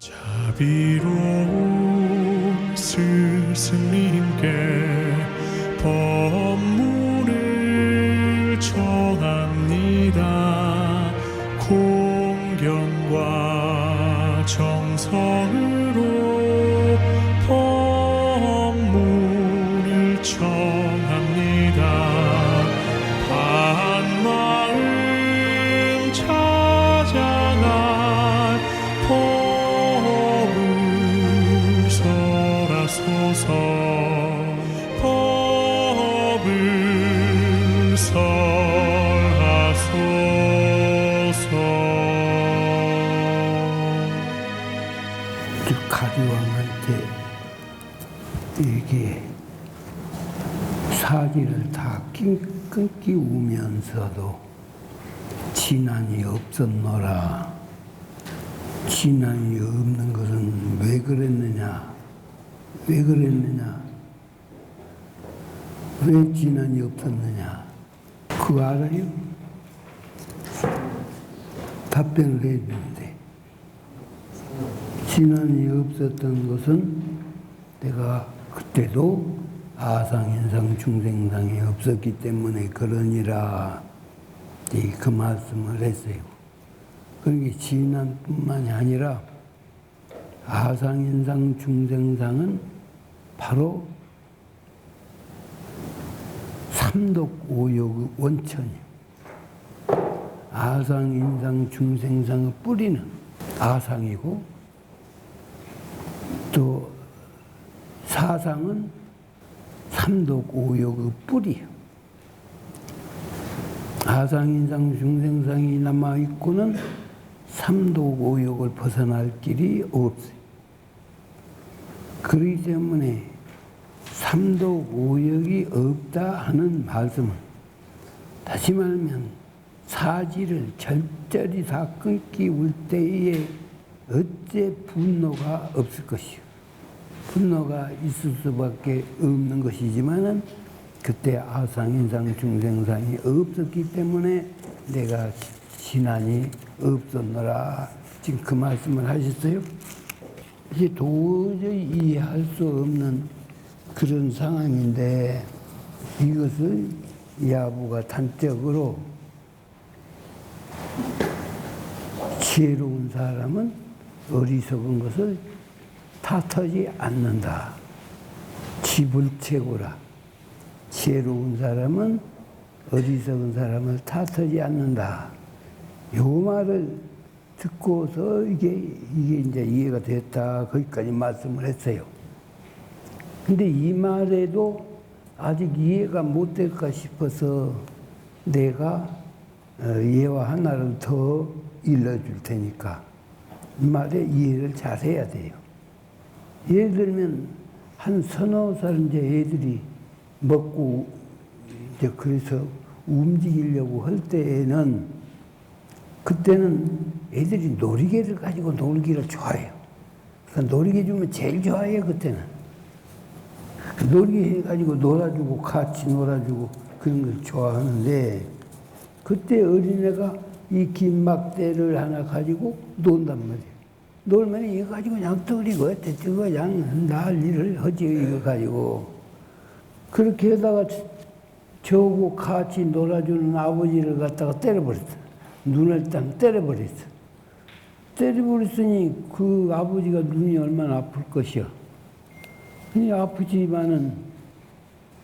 자비로운 스승님께 법문을 청합니다. 공경과 정성으로 법문을 청합니다. 반마음 찾아갈 법을 설하소서. 법을 설하소서. 가리왕한테 이렇게 사지를 다 끊기 우면서도 진안이 없었노라. 진안이 없는 것은 왜 그랬느냐? 왜 그랬느냐? 왜 진안이 없었느냐? 그거 알아요? 답변을 해야 되는데. 진안이 없었던 것은 내가 그때도 아상인상 중생상이 없었기 때문에 그러니라 그 말씀을 했어요. 그러니까 진안뿐만이 아니라 아상인상 중생상은 바로 삼독오욕의 원천이에요. 아상인상 중생상의 뿌리는 아상이고 또 사상은 삼독오욕의 뿌리예요. 아상인상 중생상이 남아있고는 삼독오욕을 벗어날 길이 없어요. 그렇기 때문에 삼독오욕이 없다 하는 말씀은 다시 말하면 사지를 절절히 다 끊기 울 때에 어째 분노가 없을 것이요. 분노가 있을 수밖에 없는 것이지만은 그때 아상인상 중생상이 없었기 때문에 내가 진안이 없었노라. 지금 그 말씀을 하셨어요. 이제 도저히 이해할 수 없는 그런 상황인데 이것을 야부가 단적으로 지혜로운 사람은 어리석은 것을 탓하지 않는다. 지불체고라. 지혜로운 사람은 어리석은 사람을 탓하지 않는다. 요 말을 듣고서 이게 이제 이해가 됐다. 거기까지 말씀을 했어요. 근데 이 말에도 아직 이해가 못 될까 싶어서 내가 예화 하나를 더 일러줄 테니까 이 말에 이해를 잘 해야 돼요. 예를 들면 한 서너 살 이제 애들이 먹고 이제 그래서 움직이려고 할 때에는 그때는 애들이 놀이개를 가지고 놀기를 좋아해요. 그러니까 놀이개 주면 제일 좋아해요. 그때는 놀이개 해가지고 놀아주고 같이 놀아주고 그런 걸 좋아하는데 그때 어린애가 이 긴 막대를 하나 가지고 논단 말이에요. 놀면 이거 가지고 그냥 떠리고 어쩌고 그냥 난리를 하지 이거 가지고. 그렇게 하다가 저하고 같이 놀아주는 아버지를 갖다가 때려버렸어. 눈을 딱 때려버렸어. 때려버렸으니 그 아버지가 눈이 얼마나 아플 것이야. 그냥 아프지만은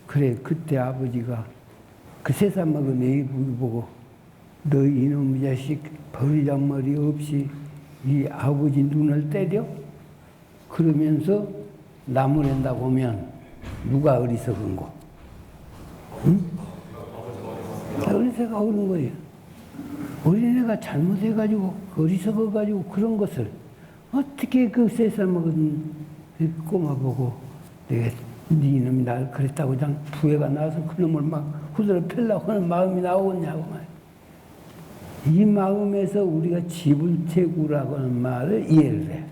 그래 그때 아버지가 그 세상 먹은 애 보고 너 이놈의 자식 버리장머리 없이 이 아버지 눈을 때려? 그러면서 나무랜다고 하면 누가 어리석은 거? 응? 어리석어 오는 거예요. 어린애가 잘못해가지고 어리석어가지고 그런 것을 어떻게 그 세상 먹은 꼬마 보고 내가 네 이놈이 날 그랬다고 그냥 부해가 나서 그놈을 막 후드를 펴려고 하는 마음이 나오냐고 말이야. 이 마음에서 우리가 지불체구라고 하는 말을 이해를 해야 돼.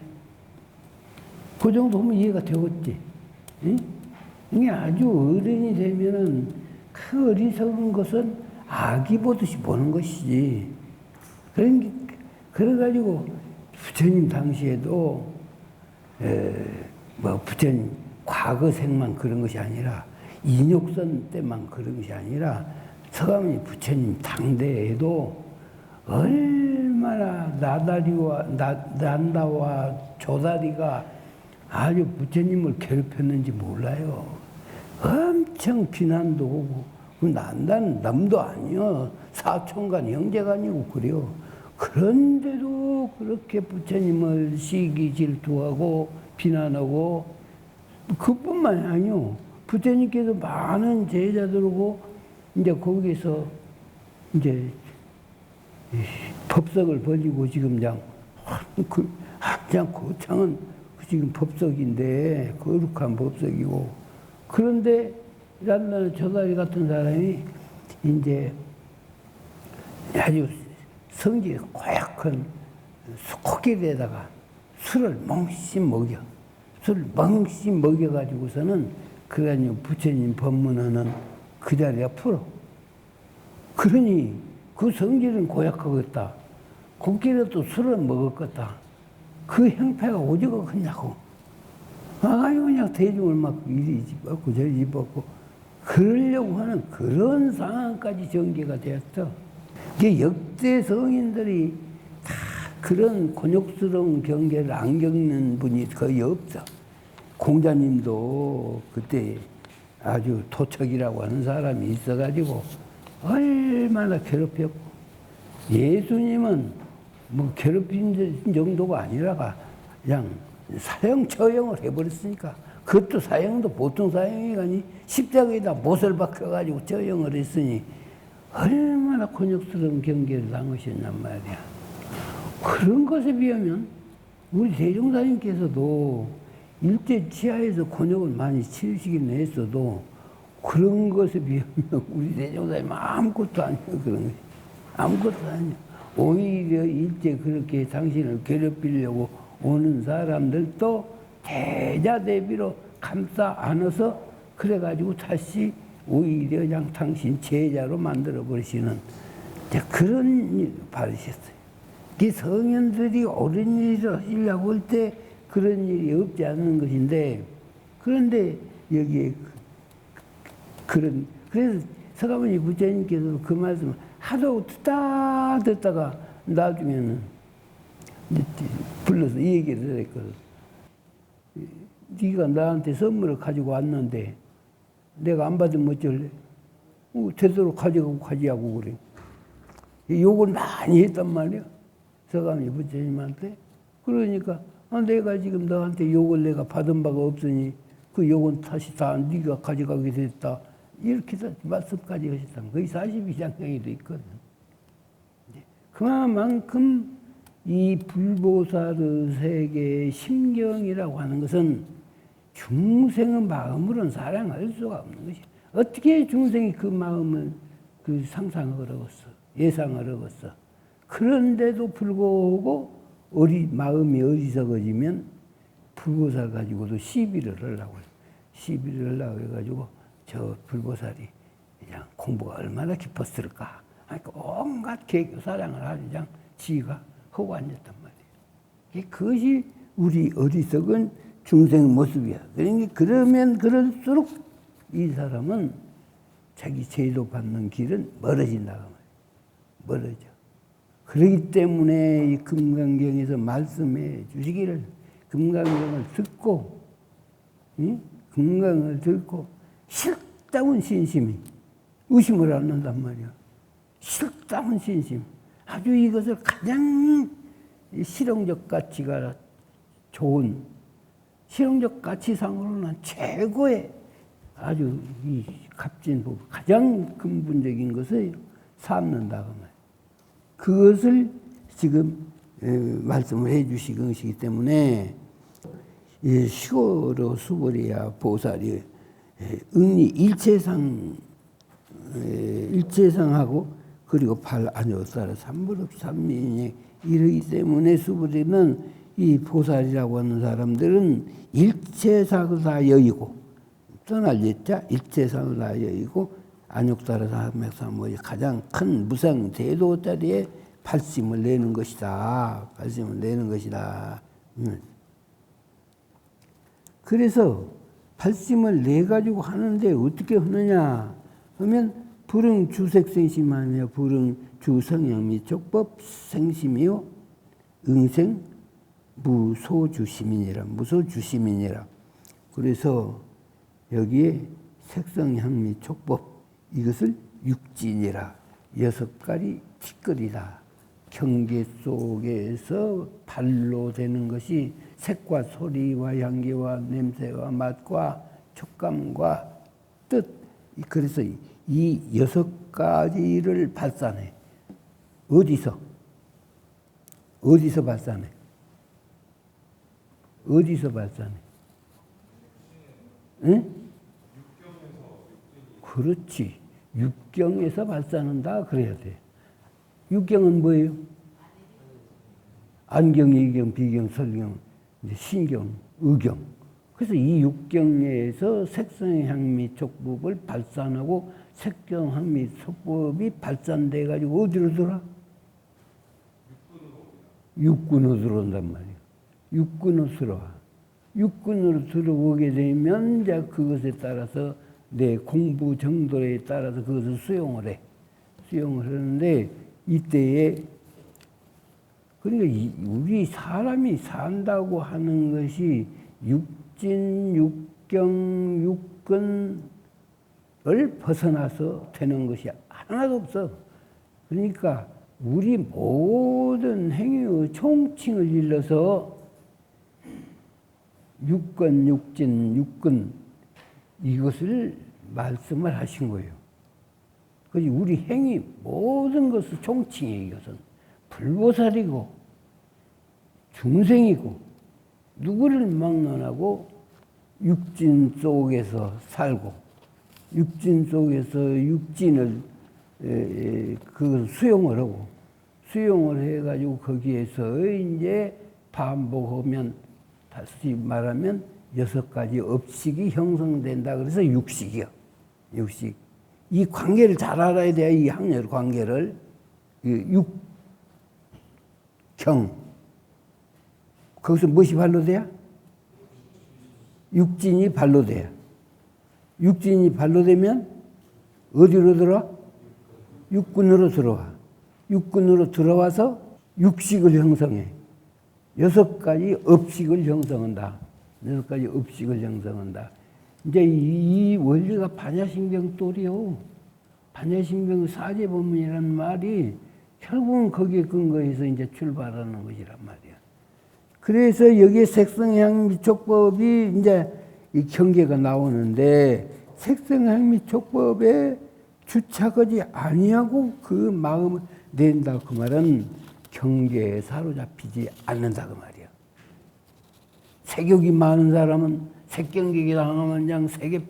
그 정도면 이해가 되겠지. 응? 이게 아주 어른이 되면은 그 어리석은 것은 아기 보듯이 보는 것이지. 그래가지고 부처님 당시에도 뭐 부처님 과거생만 그런 것이 아니라 인욕선 때만 그런 것이 아니라 서가모니 부처님 당대에도 얼마나 난다와 조다리가 아주 부처님을 괴롭혔는지 몰라요. 엄청 비난도 오고, 난다는 남도 아니요. 사촌간 형제가 아니고 그래요. 그런데도 그렇게 부처님을 시기 질투하고 비난하고, 그뿐만이 아니요. 부처님께서 많은 제자들하고 이제 거기서 이제 법석을 벌리고 지금 그냥 거창은 지금 법석인데 거룩한 법석이고, 그런데 이란나는 조다리 같은 사람이 이제 아주 성질이 고약한 코끼리에다가 술을 멍심 먹여가지고서는 그래가지고 부처님 법문하는 그 자리에 풀어. 그러니 그 성질은 고약하겠다. 코끼리도 술을 먹었겠다. 그 형태가 오지가 크냐고. 아주 그냥 대중을 막 이리 집었고 저리 집었고 그러려고 하는 그런 상황까지 전개가 되었어. 이게 역대 성인들이 다 그런 곤욕스러운 경계를 안 겪는 분이 거의 없어. 공자님도 그때 아주 토척이라고 하는 사람이 있어가지고 얼마나 괴롭혔고, 예수님은 뭐 괴롭힌 정도가 아니라 그냥 사형 처형을 해버렸으니까, 그것도 사형도 보통 사형이 아니 십자가에다 못을 박혀가지고 처형을 했으니 얼마나 곤욕스러운 경계를 당하셨냔 말이야. 그런 것에 비하면 우리 대종사님께서도 일제 치하에서 곤욕을 많이 치르시긴 했어도 그런 것에 비하면 우리 대종사님 아무것도 아니에요. 그런 게 아무것도 아니에요. 오히려 일제 그렇게 당신을 괴롭히려고 오는 사람들도 대자 대비로 감싸 안아서 그래가지고 다시 오히려 그냥 당신 제자로 만들어 버리시는 그런 일 바르셨어요. 이 성현들이 옳은 일을 하시려고 할 때 그런 일이 없지 않은 것인데, 그런데 여기에 그래서 서가모니 부처님께서도 그 말씀을 하도 듣다가 나중에는 불러서 이 얘기를 했거든. 네가 나한테 선물을 가지고 왔는데 내가 안 받으면 어쩔래? 되도록 가져가고 그래. 욕을 많이 했단 말이야. 서가모니 부처님한테. 그러니까 내가 지금 너한테 욕을 내가 받은 바가 없으니 그 욕은 다시 다 네가 가져가게 됐다. 이렇게 말씀까지 하셨다는 거의 42장경에도 있거든. 그만큼 이 불보살의 세계의 심경이라고 하는 것은 중생의 마음으로는 사랑할 수가 없는 것이야. 어떻게 중생이 그 마음을 상상을 하겠어? 예상을 하겠어? 그런데도 불구하고 마음이 어리석어지면 불보살 가지고도 시비를 하려고 해요. 시비를 하려고 해가지고 저 불보살이 그냥 공부가 얼마나 깊었을까. 그러니까 온갖 개교 사랑을 아주 그냥 지가 하고 앉았단 말이에요. 그것이 우리 어리석은 중생의 모습이야. 그러니까 그러면 그럴수록 이 사람은 자기 제도 받는 길은 멀어진다고 말이에요. 멀어져. 그렇기 때문에 이 금강경에서 말씀해 주시기를 금강경을 듣고, 금강을 듣고 실다운 신심이 의심을 않는단 말이야. 실다운 신심. 아주 이것을 가장 실용적 가치가 좋은, 실용적 가치상으로는 최고의 아주 이 값진 부분, 가장 근본적인 것을 삼는다고 말이야. 그것을 지금 말씀을 해 주신 것이기 때문에 시고로 수고리야 보살이 응리 일체상하고 그리고 발안효사를 삼부럽 삼민에 이르기 때문에 수부리는 이 보살이라고 하는 사람들은 일체상을 다 여의고, 떠날 예자 일체상을 다 여의고 안욕사를 삼맥삼모의 가장 큰 무상 대도 자리에 발심을 내는 것이다. 발심을 내는 것이다. 그래서 발심을 내 가지고 하는데 어떻게 하느냐 하면 불응 주색생심하며 불응 주성향 및 족법 생심이요 응생 무소주시민이라 무소주시민이라. 그래서 여기에 색성향 및 족법 이것을 육진이라 6가지 티끌이다. 경계 속에서 발로 되는 것이 색과 소리와 향기와 냄새와 맛과 촉감과 뜻. 그래서 이 6가지를 발산해. 어디서 발산해? 어디서 발산해? 응? 그렇지. 육경에서 발산한다 그래야 돼. 육경은 뭐예요? 안경, 이경, 비경, 설경, 신경, 의경. 그래서 이 육경에서 색성향 및 촉법을 발산하고 색경향 및 촉법이 발산돼 가지고 어디로 들어와? 육군으로 들어온단 말이에요. 육군으로 들어와. 육군으로 들어오게 되면 이제 그것에 따라서 내 공부 정도에 따라서 그것을 수용을 해. 수용을 하는데 이때에 그러니까 우리 사람이 산다고 하는 것이 육진, 육경, 육근을 벗어나서 되는 것이 하나도 없어. 그러니까 우리 모든 행위의 총칭을 일러서 육건, 육진, 육근 이것을 말씀을 하신 거예요. 그래서 우리 행위 모든 것을 총칭해. 이것은 불보살이고 중생이고 누구를 막론하고 육진 속에서 살고 육진 속에서 육진을 그걸 수용을 하고 수용을 해가지고 거기에서 이제 반복하면 다시 말하면 6가지 업식이 형성된다. 그래서 육식이요. 육식. 이 관계를 잘 알아야 돼요. 이 학렬 관계를. 육경. 거기서 무엇이 발로돼야? 육진이 발로돼야. 육진이 발로되면 어디로 들어와? 육군으로 들어와. 육군으로 들어와서 육식을 형성해. 6가지 업식을 형성한다. 6가지 업식을 형성한다. 이제 이 원리가 반야신경돌이요. 반야신경 사제법문이라는 말이 결국은 거기에 근거해서 이제 출발하는 것이란 말이야. 그래서 여기에 색성향 및 촉법이 이제 이 경계가 나오는데 색성향 및 촉법에 주착하지 아니하고 그 마음을 낸다. 그 말은 경계에 사로잡히지 않는다. 그 말이야. 색욕이 많은 사람은 색경객이 당하면 그냥 색에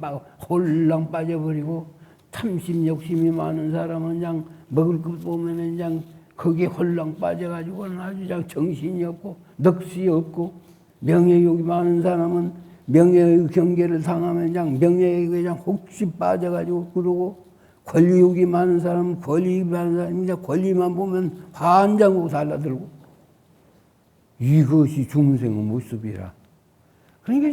홀랑 빠져버리고 탐심 욕심이 많은 사람은 그냥 먹을 것 보면은 그냥 거기에 홀랑 빠져가지고는 아주 그냥 정신이 없고 넋이 없고 명예욕이 많은 사람은 명예의 경계를 당하면 그냥 명예에 그냥 혹시 빠져가지고 그러고 권리욕이 많은 사람은 권리 많은 사람이 그냥 권리만 보면 환장하고 달라들고 이것이 중생의 모습이라. 그러니까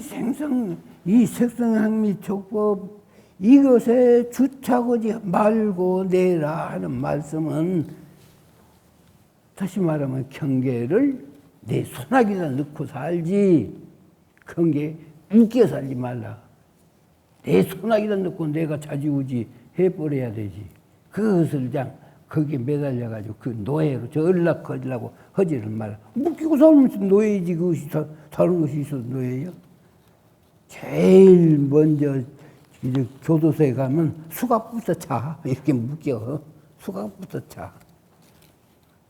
이 색성향 및 촉법 이것에 주착하지 말고 내라 하는 말씀은 다시 말하면 경계를 내 손아귀에다 넣고 살지 경계에 묶여 살지 말라. 내 손아귀에다 넣고 내가 자지우지 해버려야 되지. 그것을 그냥 거기에 매달려가지고 그 노예로 저 연락하려고 하지를 말라. 묶이고 살면 노예지. 그것이 다른 것이 있어도 노예예요. 제일 먼저 이제 교도소에 가면 수갑부터 차. 이렇게 묶여. 수갑부터 차.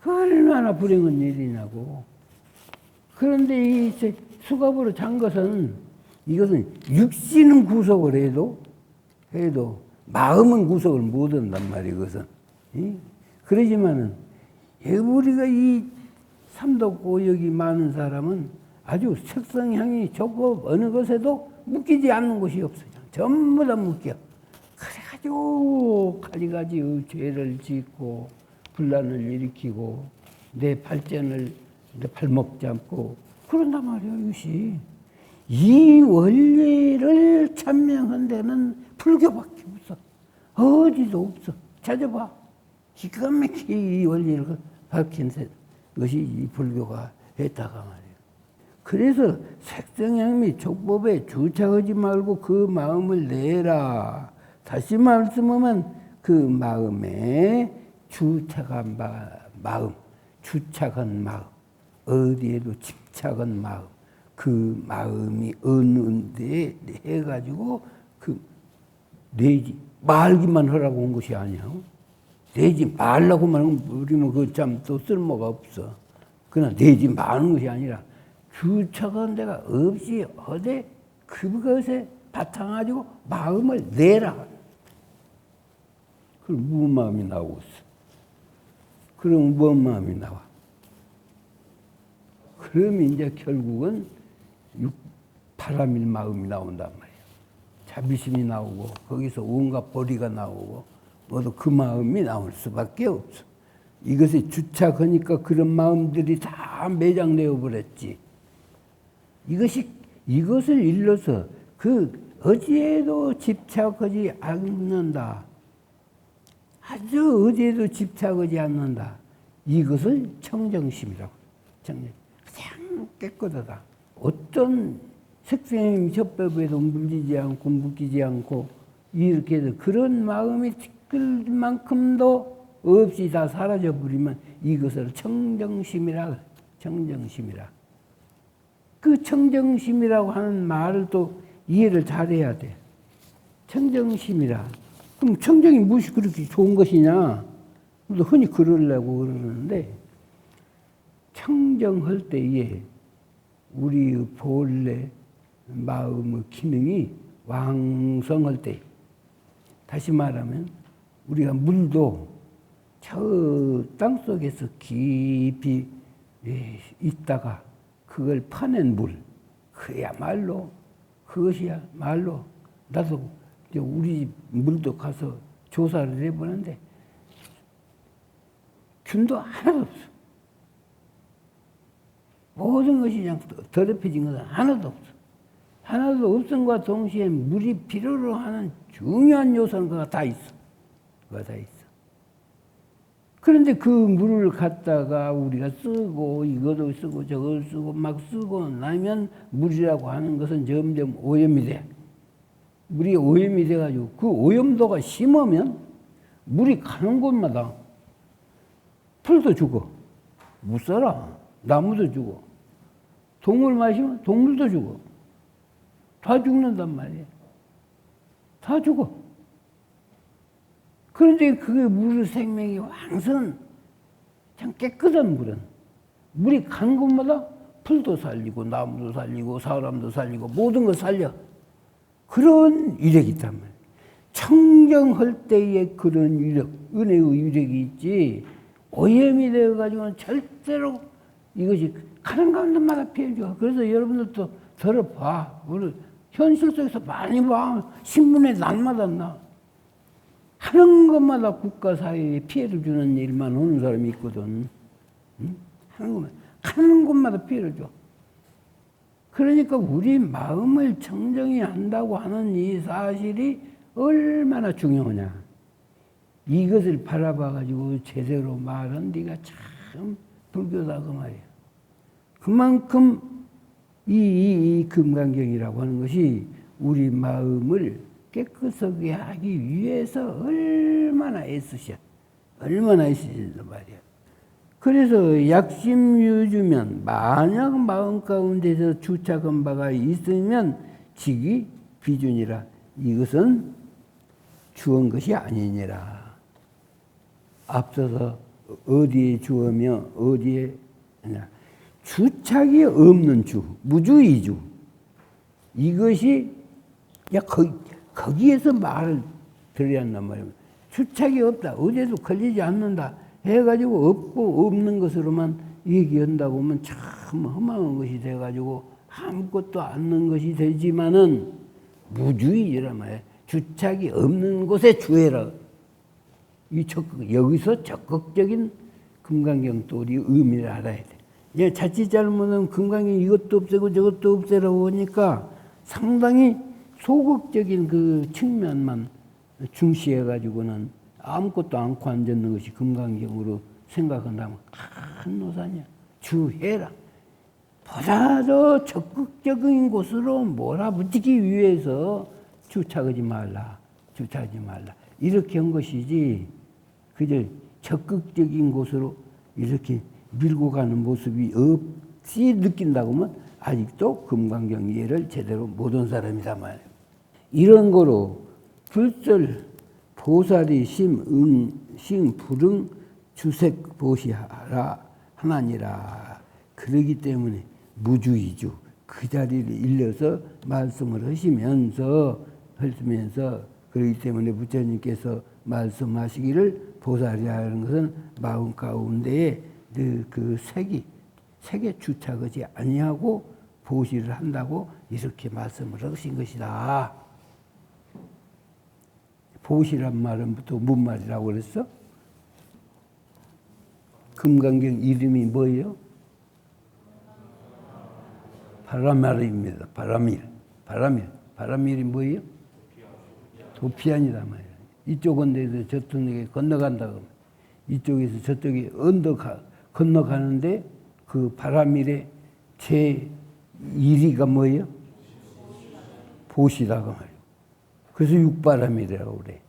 얼마나 불행한 일이냐고. 그런데 이 수갑으로 찬 것은 이것은 육신은 구속을 해도 마음은 구속을 못 한단 말이에요. 이것은. 그러지만은 우리가 이 삼독고역이 많은 사람은 아주 색성향이 촉법 어느 것에도 묶이지 않는 것이 없어요. 전부 다 묶여. 그래가지고 가지가지 죄를 짓고 분란을 일으키고 내 발전을 내 발목 잡고 그런단 말이야. 이것이 이 원리를 찬명한 데는 불교밖에 없어. 어디도 없어. 찾아봐. 기가 막히게 이 원리를 밝힌 것이 이 불교가 했다가 말이야. 그래서 색성향 및 족법에 주착하지 말고 그 마음을 내라. 다시 말씀하면 그 마음에 주착한 마음, 주착한 마음, 어디에도 집착한 마음, 그 마음이 어느 데 해가지고 그 내지 말기만 하라고 온 것이 아니야. 내지 말라고만 하면 우리는 그 참 또 쓸모가 없어. 그러나 내지 마는 것이 아니라 주착한 데가 없이 어디 그것에 바탕가지고 마음을 내라. 그럼 무슨 마음이 나오고 있어? 그럼 뭔 마음이 나와? 그럼 이제 결국은 바람일 마음이 나온단 말이야. 자비심이 나오고 거기서 온갖 보리가 나오고 모두 그 마음이 나올 수밖에 없어. 이것에 주착하니까 그런 마음들이 다 매장되어 버렸지. 이것을 일러서 그 어디에도 집착하지 않는다. 아주 어디에도 집착하지 않는다. 이것을 청정심이라고. 청정. 그냥 깨끗하다. 어떤 색생 접법에도 물리지 않고 묶이지 않고 이렇게 해서 그런 마음이 티끌 만큼도 없이 다 사라져 버리면 이것을 청정심이라. 청정심이라. 그 청정심이라고 하는 말을 또 이해를 잘해야 돼. 청정심이라. 그럼 청정이 무엇이 그렇게 좋은 것이냐? 흔히 그러려고 그러는데 청정할 때에 우리 본래 마음의 기능이 왕성할 때, 다시 말하면 우리가 물도 저 땅속에서 깊이 있다가 그걸 파낸 물, 그야말로 그것이야 말로 나도 우리 집 물도 가서 조사를 해보는데 균도 하나도 없어. 모든 것이 그냥 더럽혀진 것은 하나도 없어. 하나도 없음과 동시에 물이 필요로 하는 중요한 요소는 그가 다 있어. 그가 다 있어. 그런데 그 물을 갖다가 우리가 쓰고 이것도 쓰고 저것도 쓰고 막 쓰고 나면 물이라고 하는 것은 점점 오염이 돼. 물이 오염이 돼가지고 그 오염도가 심하면 물이 가는 곳마다 풀도 죽어. 못 살아. 나무도 죽어. 동물 마시면 동물도 죽어. 다 죽는단 말이야. 다 죽어. 그런데 그게 물의 생명이 왕성한 참 깨끗한 물은 물이 가는 곳마다 풀도 살리고 나무도 살리고 사람도 살리고 모든 걸 살려. 그런 위력이 있단 말이야. 청정할 때에 그런 위력, 은혜의 위력이 있지 오염이 되어가지고는 절대로 이것이 가는 가운데마다 피해줘. 그래서 여러분들도 들어봐. 우리 현실 속에서 많이 봐. 신문에 날마다 나. 하는 것마다 국가 사회에 피해를 주는 일만 하는 사람이 있거든. 응? 하는 것마다 피해를 줘. 그러니까 우리 마음을 청정히 한다고 하는 이 사실이 얼마나 중요하냐. 이것을 바라봐가지고 제대로 말한 네가 참 불교다 그 말이야. 그만큼 이 금강경이라고 하는 것이 우리 마음을 깨끗하게 하기 위해서 얼마나 애쓰셔. 얼마나 애쓰셨단 말이야. 그래서 약심유주면 만약 마음 가운데서 주착한 바가 있으면 직이 비준이라. 이것은 주은 것이 아니니라. 앞서서 어디에 주으며 어디에 아니라 주착이 없는 주, 무주의주. 이것이 거기에서 말을 들어야 한단 말이에요. 주착이 없다. 어디에도 걸리지 않는다. 해가지고 없고 없는 것으로만 얘기한다고 하면 참 험한 것이 돼가지고 아무것도 않는 것이 되지만은 무주의란 말이에요. 주착이 없는 곳에 주해라. 여기서 적극적인 그 금강경돌이 의미를 알아야 돼. 예, 자칫 잘못하면 금강경 이것도 없애고 저것도 없애라고 하니까 상당히 소극적인 그 측면만 중시해가지고는 아무것도 않고 앉았는 것이 금강경으로 생각한다면 큰 노산이야. 주해라. 보다 더 적극적인 곳으로 몰아붙이기 위해서 주착하지 말라. 주착하지 말라. 이렇게 한 것이지, 그저 적극적인 곳으로 이렇게 밀고 가는 모습이 없이 느낀다고 하면 아직도 금강경 이해를 제대로 못한 사람이다 말이에요. 이런 거로 불설 보살이 심 불응 주색 보시하라 하나니라. 그러기 때문에 무주이주 그 자리를 일러서 말씀을 하시면서 그렇기 때문에 부처님께서 말씀하시기를 보살이라는 것은 마음 가운데에 그 색에 주착하지 아니하고 보시를 한다고 이렇게 말씀을 하신 것이다. 보시란 말은 또 뭔 말이라고 그랬어? 금강경 이름이 뭐예요? 바라밀입니다. 바라밀이 뭐예요? 도피안이다 말이에요. 이쪽은 내서 저쪽에 건너간다고. 이쪽에서 저쪽에 건너가는데 그 바라밀의 제 1위가 뭐예요? 보시다가 말이에요. 그래서 육바람이라고 그래.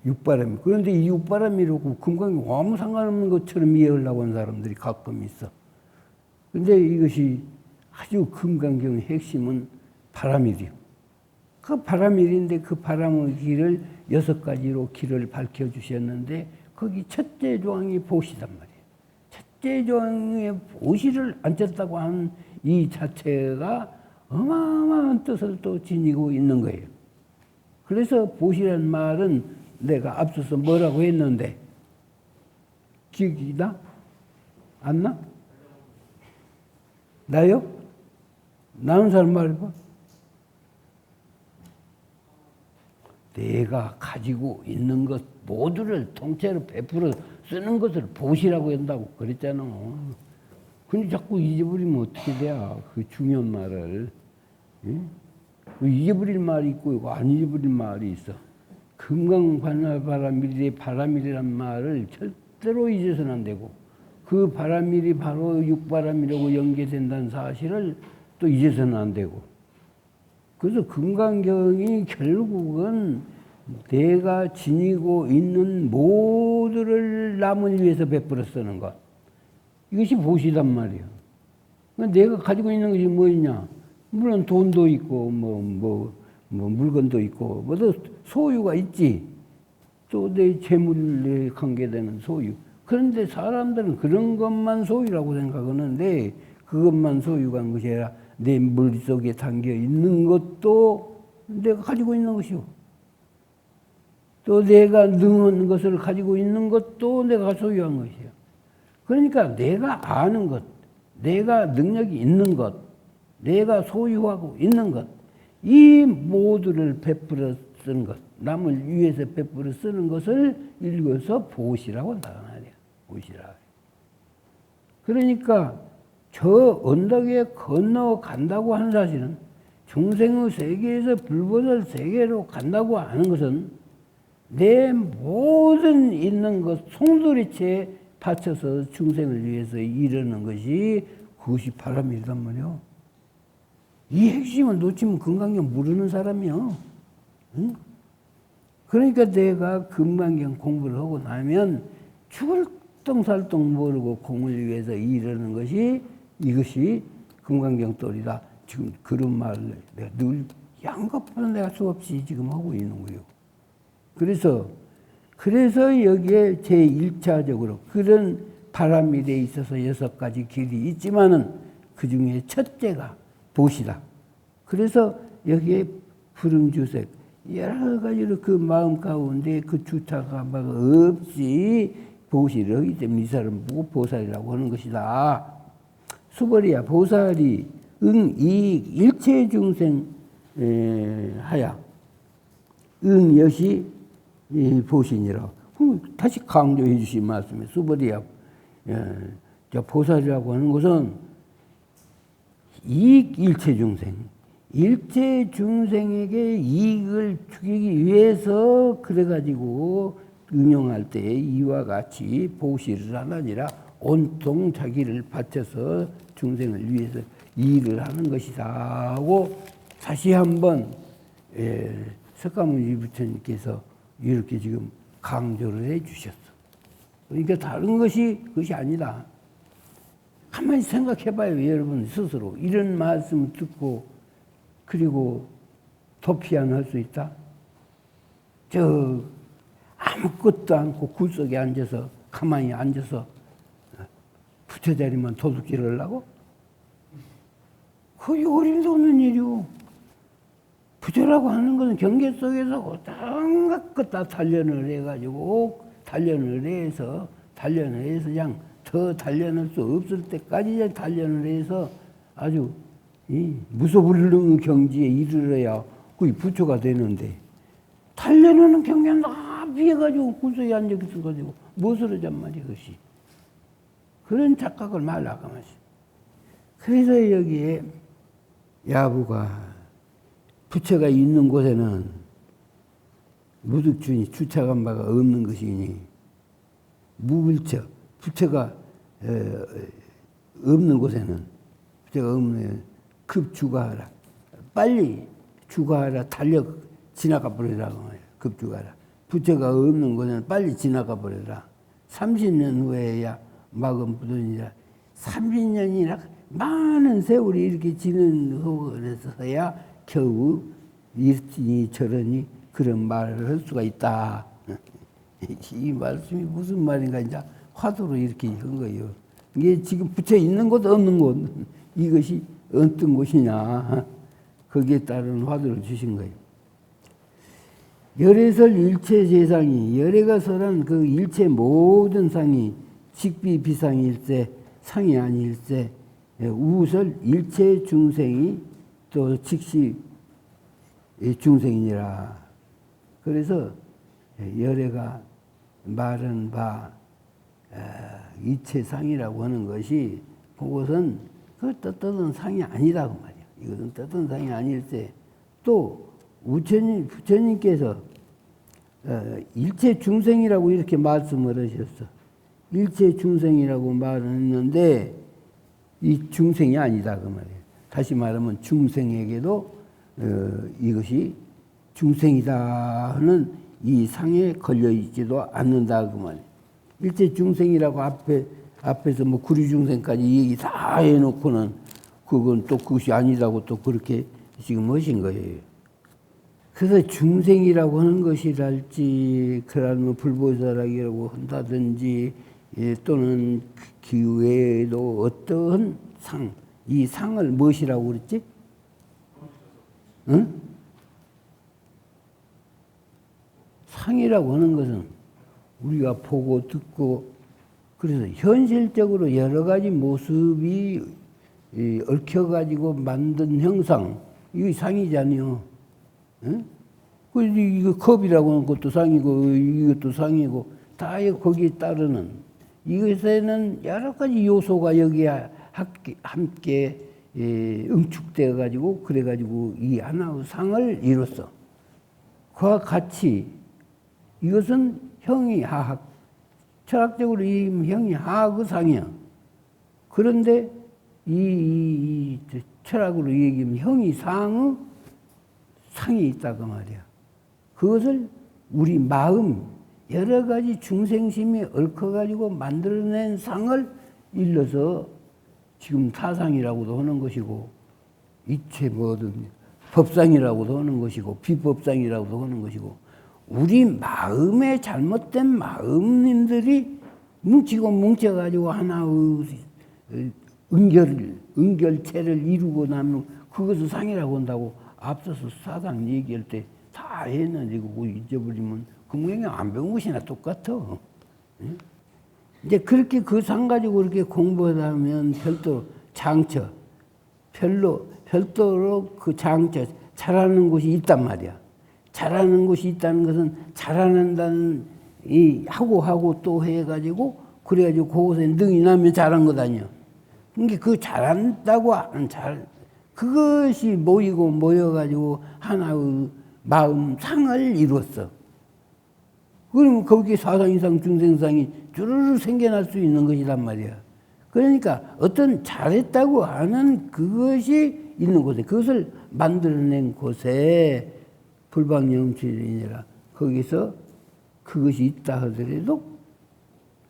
육바람이. 그런데 이 육바람이라고 금강경 아무 상관없는 것처럼 이해하려고 하는 사람들이 가끔 있어. 근데 이것이 아주 금강경의 핵심은 바라밀이요. 그 바라밀인데 그 바람의 길을 6가지로 길을 밝혀주셨는데 거기 첫째 조항이 보시단 말이에요. 첫째 조항에 보시를 앉혔다고 하는 이 자체가 어마어마한 뜻을 또 지니고 있는 거예요. 그래서 보시라는 말은 내가 앞서서 뭐라고 했는데 기억이 나? 안 나? 나요? 나는 사람 말해봐. 내가 가지고 있는 것 모두를 통째로 베풀어 쓰는 것을 보시라고 한다고 그랬잖아. 근데 자꾸 잊어버리면 어떻게 돼야 그 중요한 말을. 응? 잊어버릴 말이 있고 안 잊어버릴 말이 있어. 금강바라밀의 바라밀이란 말을 절대로 잊어서는 안 되고 그 바라밀이 바로 육바라밀하고 연계된다는 사실을 또 잊어서는 안 되고. 그래서 금강경이 결국은 내가 지니고 있는 모두를 남을 위해서 베풀어 쓰는 것. 이것이 보시단 말이에요. 내가 가지고 있는 것이 뭐 있냐? 물론 돈도 있고, 물건도 있고, 또 소유가 있지. 또 내 재물에 관계되는 소유. 그런데 사람들은 그런 것만 소유라고 생각하는데 그것만 소유가 한 것이 아니라 내 머릿속에 담겨 있는 것도 내가 가지고 있는 것이고 또 내가 능한 것을 가지고 있는 것도 내가 소유한 것이에요. 그러니까 내가 아는 것, 내가 능력이 있는 것, 내가 소유하고 있는 것, 이 모두를 베풀어 쓰는 것, 남을 위해서 베풀어 쓰는 것을 읽어서 보시라고 한다 말이야. 보시라. 그러니까 저 언덕에 건너간다고 하는 사실은 중생의 세계에서 불보살 세계로 간다고 하는 것은 내 모든 있는 것 송두리째 바쳐서 중생을 위해서 이르는 것이 그것이 바람이란 말이요. 이 핵심을 놓치면 금강경 모르는 사람이요. 응? 그러니까 내가 금강경 공부를 하고 나면 죽을 똥살똥 모르고 공을 위해서 이르는 것이 이것이 금강경돌이다. 지금 그런 말을 내가 늘 양겁하는 내가 수없이 지금 하고 있는 거예요. 그래서 여기에 제1차적으로 그런 바라밀에 있어서 6가지 길이 있지만은 그 중에 첫째가 보시다. 그래서 여기에 불응주색 여러 가지로 그 마음 가운데 그 주착감 없이 보시를 하기 때문에 이 사람을 보고 보살이라고 하는 것이다. 수벌이야 보살이 응이익 일체 중생 하야 응여시 보시니라. 다시 강조해 주신 말씀에 수보리야 보살이라고 하는 것은 이익 일체 중생, 일체 중생에게 이익을 주기 위해서 그래가지고 응용할 때 이와 같이 보시를 하느니라 온통 자기를 바쳐서 중생을 위해서 일을 하는 것이다 하고 다시 한번 석가모니 부처님께서 이렇게 지금 강조를 해 주셨어. 그러니까 다른 것이 그것이 아니다. 가만히 생각해 봐요, 여러분 스스로. 이런 말씀을 듣고 그리고 도피 안 할 수 있다? 아무것도 않고 굴속에 앉아서 가만히 앉아서 부처 자리만 도둑질을 하려고? 그게 어림도 없는 일이오. 부처라고 하는 것은 경계 속에서 어떤 것 다 단련을 해가지고 단련을 해서 그냥 더 단련할 수 없을 때까지 단련을 해서 아주 무소불능 경지에 이르러야 그게 부처가 되는데 단련하는 경계는 다 비해가지고 굴속에 앉아있어가지고 무엇을 하잔 말이야 그것이. 그런 착각을 말라고 하지. 그래서 여기에 야부가 부처가 있는 곳에는 무득준이 주착한 바가 없는 것이니 무불처 부처가 없는 곳에는 부처가 없는 급주가하라 빨리 주가하라 달려 지나가 버리라고 말이야. 급주가하라 부처가 없는 곳에는 빨리 지나가 버리라. 30년 후에야 막은 부도니라. 30년이나 많은 세월이 이렇게 지는 후에서야 겨우 이러니 저러니 그런 말을 할 수가 있다. 이 말씀이 무슨 말인가 이제 화두로 이렇게 한 거예요. 이게 지금 부처 있는 곳 없는 곳 이것이 어떤 곳이냐 거기에 따른 화두를 주신 거예요. 열애설 일체 세상이 열애가 설한 그 일체 모든 상이 직비 비상일세 상이 아닐세 우설 일체 중생이 또 즉시 중생이니라. 그래서 열애가 말한 바 이체상이라고 하는 것이 그것은 그 떳떳한 상이 아니라고 말이야. 이것은 떳떳한 상이 아닐세. 또 부처님께서 일체 중생이라고 이렇게 말씀을 하셨어. 일체 중생이라고 말을 했는데 이 중생이 아니다 그 말이에요. 다시 말하면 중생에게도 이것이 중생이다 하는 이 상에 걸려 있지도 않는다 그 말이에요. 일체 중생이라고 앞에서 뭐 구리중생까지 얘기 다 해놓고는 그건 또 그것이 아니라고 또 그렇게 지금 하신 거예요. 그래서 중생이라고 하는 것이랄지 그러면 불보살하기라고 한다든지 또는 그 외에도 어떤 상, 이 상을 무엇이라고 그랬지? 응? 상이라고 하는 것은 우리가 보고 듣고 그래서 현실적으로 여러 가지 모습이 얽혀가지고 만든 형상 이게 상이잖아요. 응? 이거 컵이라고 하는 것도 상이고 이것도 상이고 다 거기에 따르는 이것에는 여러 가지 요소가 여기에 함께 응축되어 가지고 그래 가지고 이 하나의 상을 이뤘어. 그와 같이 이것은 형이 하학 철학적으로 이 형이 하학의 상이야. 그런데 이 철학으로 얘기하면 형이 상의 상이 있다고 말이야. 그것을 우리 마음 여러 가지 중생심이 얽혀가지고 만들어낸 상을 일러서 지금 타상이라고도 하는 것이고 이체 뭐든 법상이라고도 하는 것이고 비법상이라고도 하는 것이고 우리 마음의 잘못된 마음님들이 뭉쳐가지고 하나의 은결체를 이루고 나면 그것을 상이라고 한다고 앞서서 사상 얘기할 때 다 했는데 그거 잊어버리면 그 모양이 안 배운 것이나 똑같아. 이제 그렇게 그 상 가지고 그렇게 공부하다 보면 별도로 장처, 별도로 그 장처, 잘하는 곳이 있단 말이야. 잘하는 곳이 있다는 것은 잘하는다는 이 하고 또 해가지고 그래가지고 그곳에 능이 나면 잘한 것 아니야. 그러니까 그 잘한다고 그것이 모여가지고 하나의 마음 상을 이뤘어. 그러면 거기에 사상이상 중생상이 주르르 생겨날 수 있는 것이란 말이야. 그러니까 어떤 잘했다고 하는 그것이 있는 곳에, 그것을 만들어낸 곳에 불방영출이니라. 거기서 그것이 있다 하더라도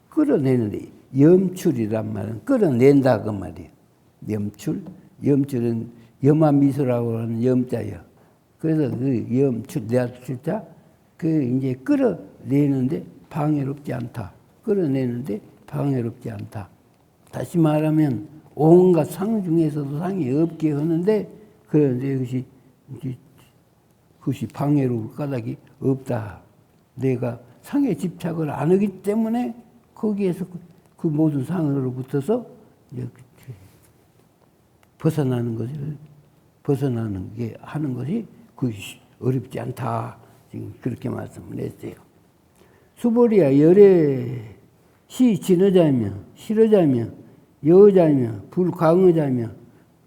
끌어내는데, 염출이란 말은 끌어낸다 그 말이에요. 염출은 염화미소라고 하는 염자예요. 그래서 그 염출, 내출자, 그 이제 끌어내는데 방해롭지 않다. 끌어내는데 방해롭지 않다. 다시 말하면 온갖 상 중에서도 상이 없게 하는데, 그런데 그것이 방해로울 까닭이 없다. 내가 상에 집착을 안 하기 때문에 거기에서 그 모든 상으로부터서 이제 벗어나는 게 하는 것이 그것이 어렵지 않다. 지금 그렇게 말씀을 했어요. 수보리야 열애 시 진어자며 실어자며 여자며 불광어자며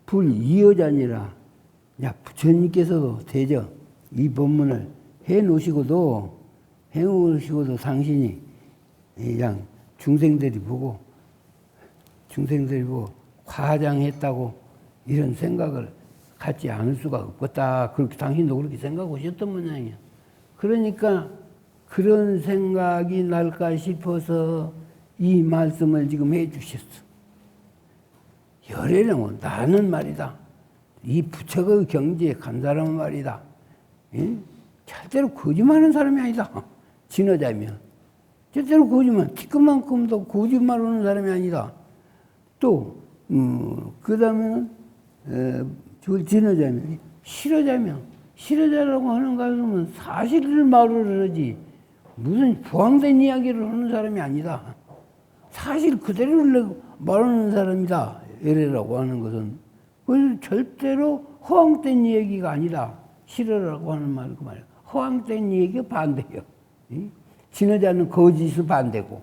불이어자니라. 야, 부처님께서도 대저 이 법문을 해놓으시고도 당신이 그냥 중생들이 보고 과장했다고 이런 생각을 갖지 않을 수가 없겠다. 그렇게 당신도 그렇게 생각하셨던 모양이야. 그러니까 그런 생각이 날까 싶어서 이 말씀을 지금 해 주셨어. 열애는 나는 말이다. 이 부처의 경지에 간 사람은 말이다. 절대로 거짓말하는 사람이 아니다. 진어자면. 절대로 거짓말, 티끌만큼도 거짓말하는 사람이 아니다. 또, 그 다음에는, 진어자면, 실어자라고 하는 것은 사실을 말을 하지, 무슨 부황된 이야기를 하는 사람이 아니다. 사실 그대로를 말하는 사람이다. 열애라고 하는 것은. 그래서 절대로 허황된 얘기가 아니다. 실어라고 하는 말, 그 말이야. 허황된 얘기가 반대예요. 진어자는 거짓이 반대고.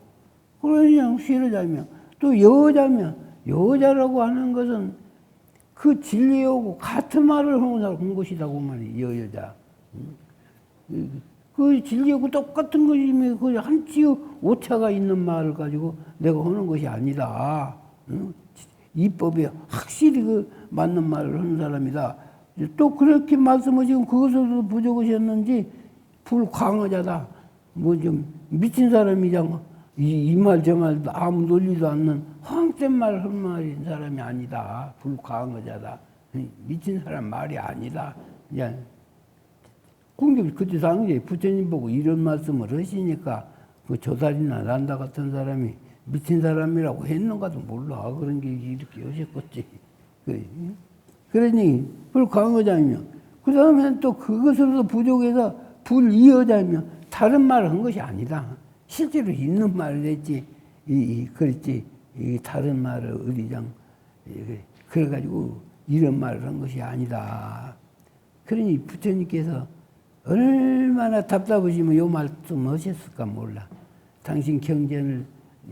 그러냐, 실어자면. 또 여자라고 하는 것은 그 진리하고 같은 말을 한 것이라고 말이에요, 여자. 그 진리하고 똑같은 것이면 그 한치 오차가 있는 말을 가지고 내가 하는 것이 아니다. 이법에 확실히 그 맞는 말을 하는 사람이다. 또 그렇게 말씀하시고 그것으로 부족하셨는지 불광어자다. 뭐 좀 미친 사람이잖아. 이 말 저 말 아무 논리도 않는 허황된 말을 한 말인 사람이 아니다. 불광어자다. 미친 사람 말이 아니다. 그냥 궁립 그때 당시에 부처님 보고 이런 말씀을 하시니까 그 조달이나 난다 같은 사람이 미친 사람이라고 했는가도 몰라. 그런 게 이렇게 하셨겠지. 그러니 불광어자며 그 다음에 또 그것으로도 부족해서 불이어자며 다른 말을 한 것이 아니다. 실제로 있는 말을 했지. 그랬지. 다른 말을 어디장 그래가지고 이런 말을 한 것이 아니다. 그러니 부처님께서 얼마나 답답하시면 요 말씀 하셨을까 몰라. 당신 경전을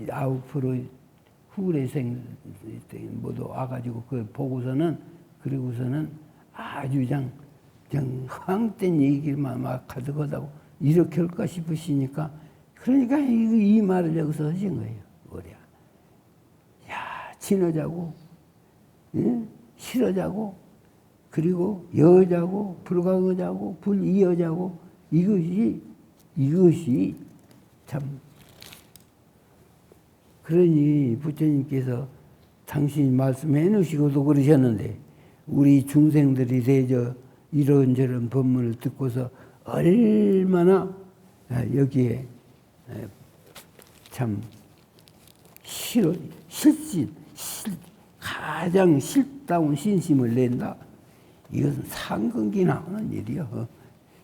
9% 후래생 모두 와가지고 그걸 보고서는 그리고서는 아주 그냥 허황된 얘기만 막 가득하다고 이렇게 할까 싶으시니까 그러니까 이 말을 여기서 하신 거예요. 뭐랴. 야, 진어자고, 실어자고, 그리고 여자고, 불광어자고, 불이어자고, 이것이 참. 그러니 부처님께서 당신이 말씀해 놓으시고도 그러셨는데, 우리 중생들이 대저 이런저런 법문을 듣고서 얼마나 여기에 참 가장 실다운 신심을 낸다. 이것은 상근기나 하는 일이요.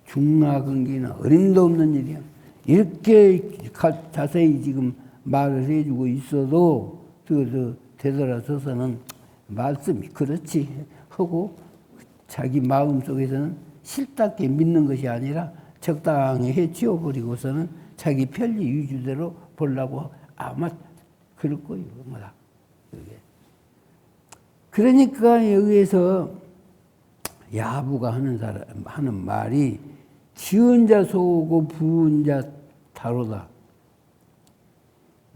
중하근기나 어림도 없는 일이야. 이렇게 자세히 지금 말을 해주고 있어도 되돌아서서는 말씀이 그렇지 하고 자기 마음속에서는 싫답게 믿는 것이 아니라 적당히 해치워버리고서는 자기 편리 위주대로 보려고 아마 그럴 거예요. 뭐다. 그러니까 여기에서 야부가 하는 말이 지은 자 소고 부은 자 다로다.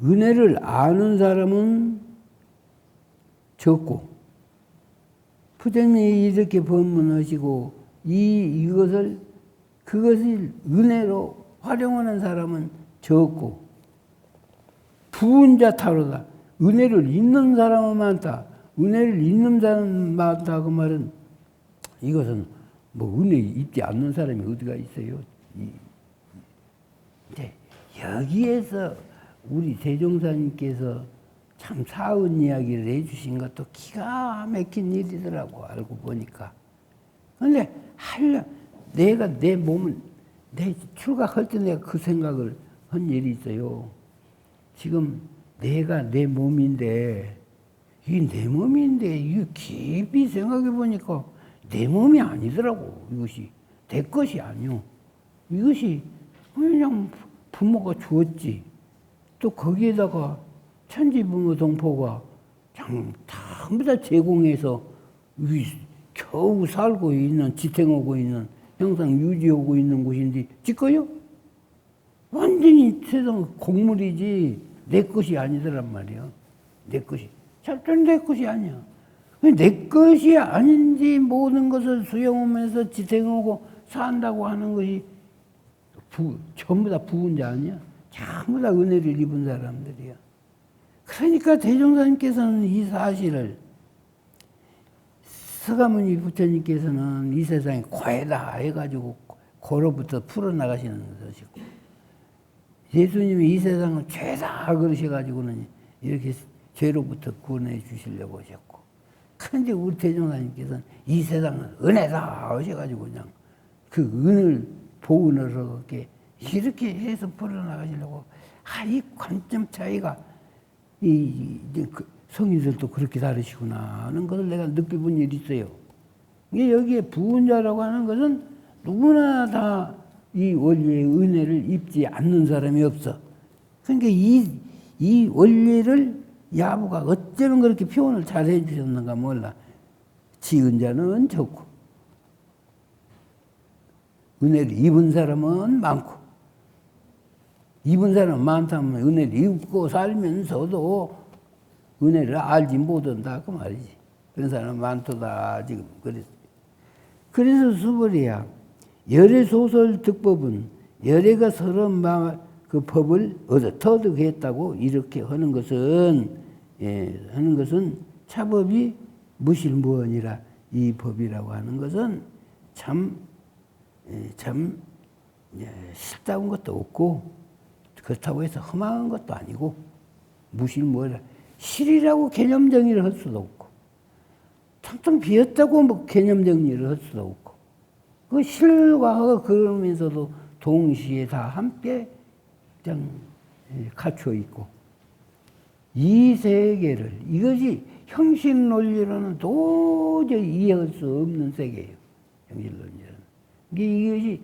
은혜를 아는 사람은 적고, 부처님이 이렇게 법문하시고 그것을 은혜로 활용하는 사람은 적고, 부은 자 다로다. 은혜를 잊는 사람은 많다. 은혜를 잊는 사람은 많다. 그 말은 이것은 뭐 은혜 잊지 않는 사람이 어디가 있어요. 이제 여기에서 우리 대종사님께서 참 사은 이야기를 해주신 것도 기가 막힌 일이더라고, 알고 보니까. 근데 내가 내 몸을, 내 출가할 때 내가 그 생각을 한 일이 있어요. 지금 내가 내 몸인데, 이 내 몸인데, 이거 깊이 생각해 보니까 내 몸이 아니더라고, 이것이. 내 것이 아니오. 이것이 그냥 부모가 주었지. 또 거기에다가 천지부모 동포가 전부 다 제공해서 겨우 살고 있는, 지탱하고 있는, 항상 유지하고 있는 곳인데, 지거요? 완전히 세상 곡물이지, 내 것이 아니더란 말이야. 내 것이. 절대 내 것이 아니야. 내 것이 아닌지 모든 것을 수용하면서 지탱하고 산다고 하는 것이 전부 다 부은 자 아니야? 전부 다 은혜를 입은 사람들이야. 그러니까 대종사님께서는 이 사실을, 서가모니 부처님께서는 이 세상에 고해다 해가지고 고로부터 풀어나가시는 것이고, 예수님이 이 세상을 죄다 그러셔가지고는 이렇게 죄로부터 구원해 주시려고 하셨고, 그런데 우리 대종사님께서는 이 세상은 은혜다 하셔가지고 그냥 그 은을 보은으로 이렇게 해서 풀어나가시려고. 이 관점 차이가 성인들도 그렇게 다르시구나 하는 것을 내가 느껴본 일이 있어요. 이게 여기에 부은 자라고 하는 것은 누구나 다 이 원리의 은혜를 입지 않는 사람이 없어. 그러니까 이 원리를 야부가 어쩌면 그렇게 표현을 잘 해주셨는가 몰라. 지은 자는 적고, 은혜를 입은 사람은 많고, 입은 사람은 많다면 은혜를 입고 살면서도 은혜를 알지 못한다 그 말이지. 그런 사람은 많도다 지금. 그래서 수벌이야. 열의 소설 득법은 열애가 서로 그 법을 얻어 터득했다고 이렇게 하는 것은 차법이 무실무언이라. 이 법이라고 하는 것은 참 쉽다운 것도 없고, 그렇다고 해서 험한 것도 아니고, 무실무언이라. 실이라고 개념 정의를 할 수도 없고, 텅텅 비었다고 뭐 개념 정의를 할 수도 없고, 그 실과 그러면서도 동시에 다 함께 그냥 갖춰 있고, 이 세계를, 이것이 형식 논리로는 도저히 이해할 수 없는 세계예요. 형식 논리로는. 이것이